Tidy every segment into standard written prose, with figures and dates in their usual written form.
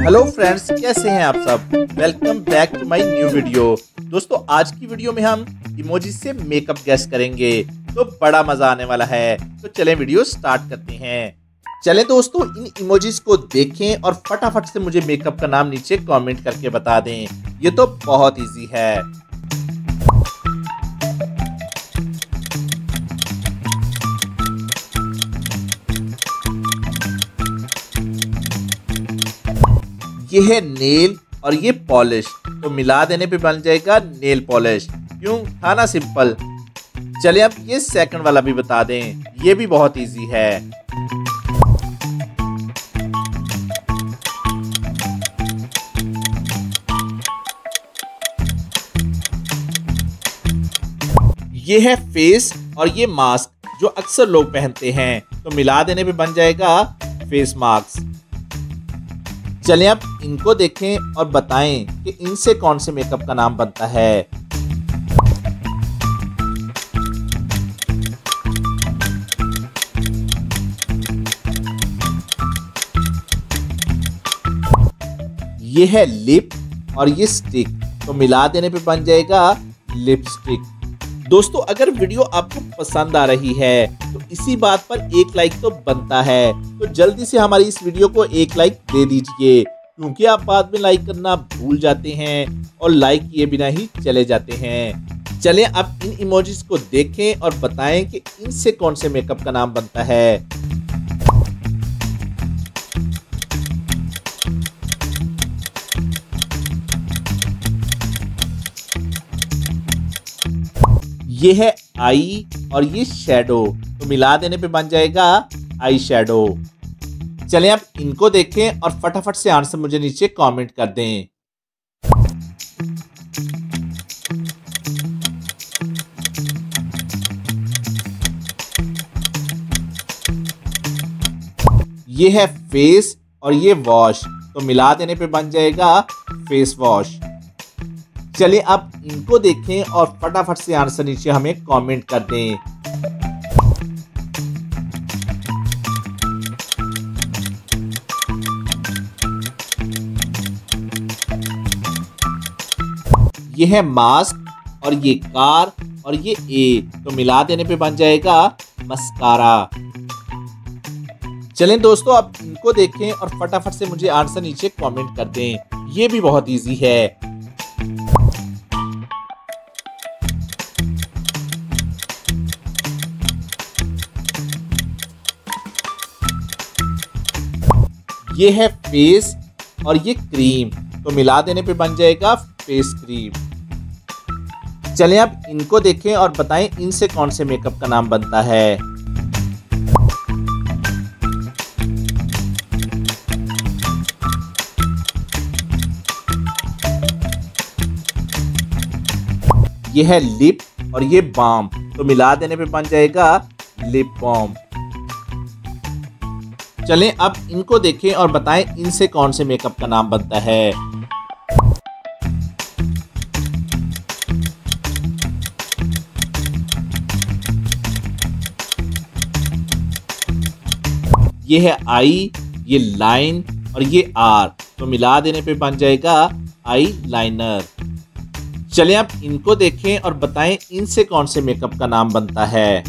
Hello friends, कैसे हैं आप सब। Welcome back to my new video. दोस्तों, आज की वीडियो में हम इमोजी से मेकअप गेस करेंगे, तो बड़ा मजा आने वाला है। तो चलें वीडियो स्टार्ट करते हैं। चलें दोस्तों, इन इमोजीज को देखें और फटाफट से मुझे मेकअप का नाम नीचे कमेंट करके बता दें। ये तो बहुत इजी है। ये है नेल और ये पॉलिश, तो मिला देने पे बन जाएगा नेल पॉलिश। क्यों, था ना सिंपल। चलिए अब ये सेकंड वाला भी बता दें, ये भी बहुत इजी है। ये है फेस और ये मास्क, जो अक्सर लोग पहनते हैं, तो मिला देने पे बन जाएगा फेस मास्क। चलें अब इनको देखें और बताएं कि इनसे कौन से मेकअप का नाम बनता है। ये है लिप और ये स्टिक, तो मिला देने पे बन जाएगा लिपस्टिक। दोस्तों, अगर वीडियो आपको पसंद आ रही है तो इसी बात पर एक लाइक तो बनता है, तो जल्दी से हमारी इस वीडियो को एक लाइक दे दीजिए, क्योंकि आप बाद में लाइक करना भूल जाते हैं और लाइक किए बिना ही चले जाते हैं। चलें अब इन इमोजीज को देखें और बताएं कि इनसे कौन से मेकअप का नाम बनता है। ये है आई और ये शैडो, तो मिला देने पे बन जाएगा आई शैडो। चलें अब इनको देखें और फटाफट से आंसर मुझे नीचे कमेंट कर दें। ये है फेस और ये वॉश, तो मिला देने पे बन जाएगा फेस वॉश। चलिए अब इनको देखें और फटाफट से आंसर नीचे हमें कमेंट कर दें। ये है मास्क और ये कार और ये ए, तो मिला देने पे बन जाएगा मस्कारा। चलें दोस्तों, अब इनको देखें और फटाफट से मुझे आंसर नीचे कमेंट कर दें। ये भी बहुत इजी है। ये है फेस और ये क्रीम, तो मिला देने पे बन जाएगा फेस क्रीम। चलें अब इनको देखें और बताएं इनसे कौन से मेकअप का नाम बनता है। ये है लिप और ये बाम, तो मिला देने पे बन जाएगा लिप बाम। चलें अब इनको देखें और बताएं इनसे कौन से मेकअप का नाम बनता है। ये है आई, ये लाइन और ये आर, तो मिला देने पे बन जाएगा आई लाइनर। चलें अब इनको देखें और बताएं इनसे कौन से मेकअप का नाम बनता है।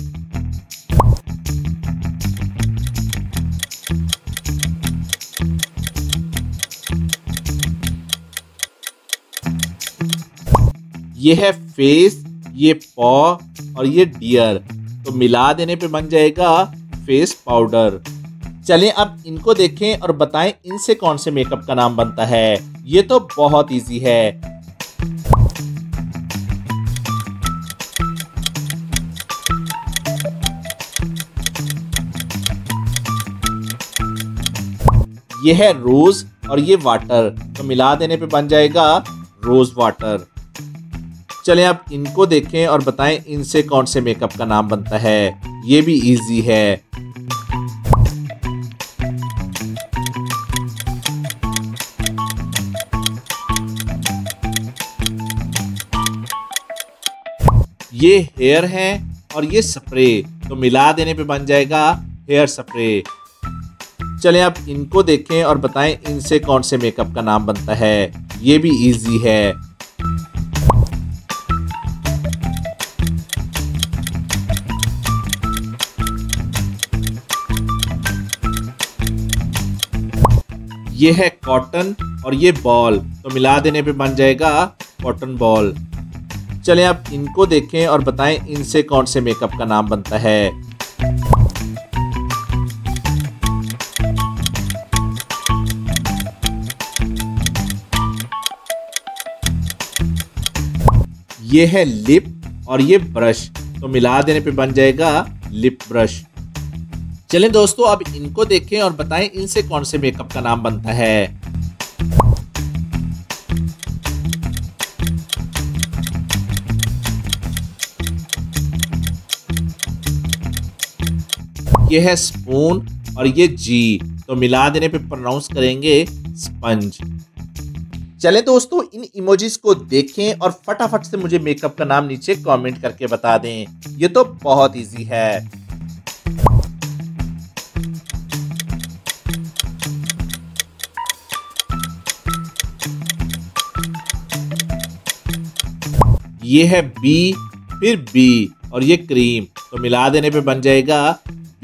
ये है फेस, ये पॉ और ये डियर, तो मिला देने पे बन जाएगा फेस पाउडर। चलें अब इनको देखें और बताएं इनसे कौन से मेकअप का नाम बनता है। ये तो बहुत इजी है। ये है रोज और ये वाटर, तो मिला देने पे बन जाएगा रोज वाटर। चलें अब इनको देखें और बताएं इनसे कौन से मेकअप का नाम बनता है। ये भी इजी है। ये हेयर है और ये स्प्रे, तो मिला देने पे बन जाएगा हेयर स्प्रे। चलें आप इनको देखें और बताएं इनसे कौन से मेकअप का नाम बनता है। ये भी इजी है। ये है कॉटन और ये बॉल, तो मिला देने पे बन जाएगा कॉटन बॉल। चलें आप इनको देखें और बताएं इनसे कौन से मेकअप का नाम बनता है। ये है लिप और ये ब्रश, तो मिला देने पे बन जाएगा लिप ब्रश। चलें दोस्तों अब इनको देखें और बताएं इनसे कौन से मेकअप का नाम बनता है। ये है स्पून और ये जी, तो मिला देने पे प्रोनाउंस करेंगे स्पंज। चलें दोस्तों इन इमोजीज को देखें और फटाफट से मुझे मेकअप का नाम नीचे कमेंट करके बता दें। ये तो बहुत इजी है। ये है बी फिर बी और ये क्रीम, तो मिला देने पे बन जाएगा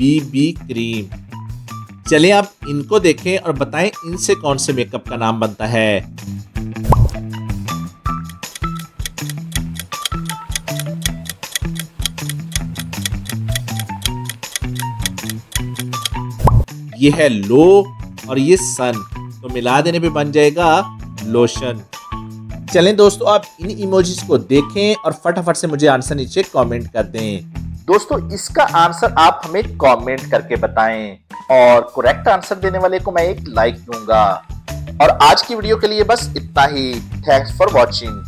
बी क्रीम। चलिए आप इनको देखें और बताएं इनसे कौन से मेकअप का नाम बनता है। ये है लो और ये सन, तो मिला देने पे बन जाएगा लोशन। चलें दोस्तों आप इन इमोजीज को देखें और फटाफट से मुझे आंसर नीचे कमेंट कर दें। दोस्तों इसका आंसर आप हमें कमेंट करके बताएं और करेक्ट आंसर देने वाले को मैं एक लाइक दूंगा। और आज की वीडियो के लिए बस इतना ही। Thanks for watching.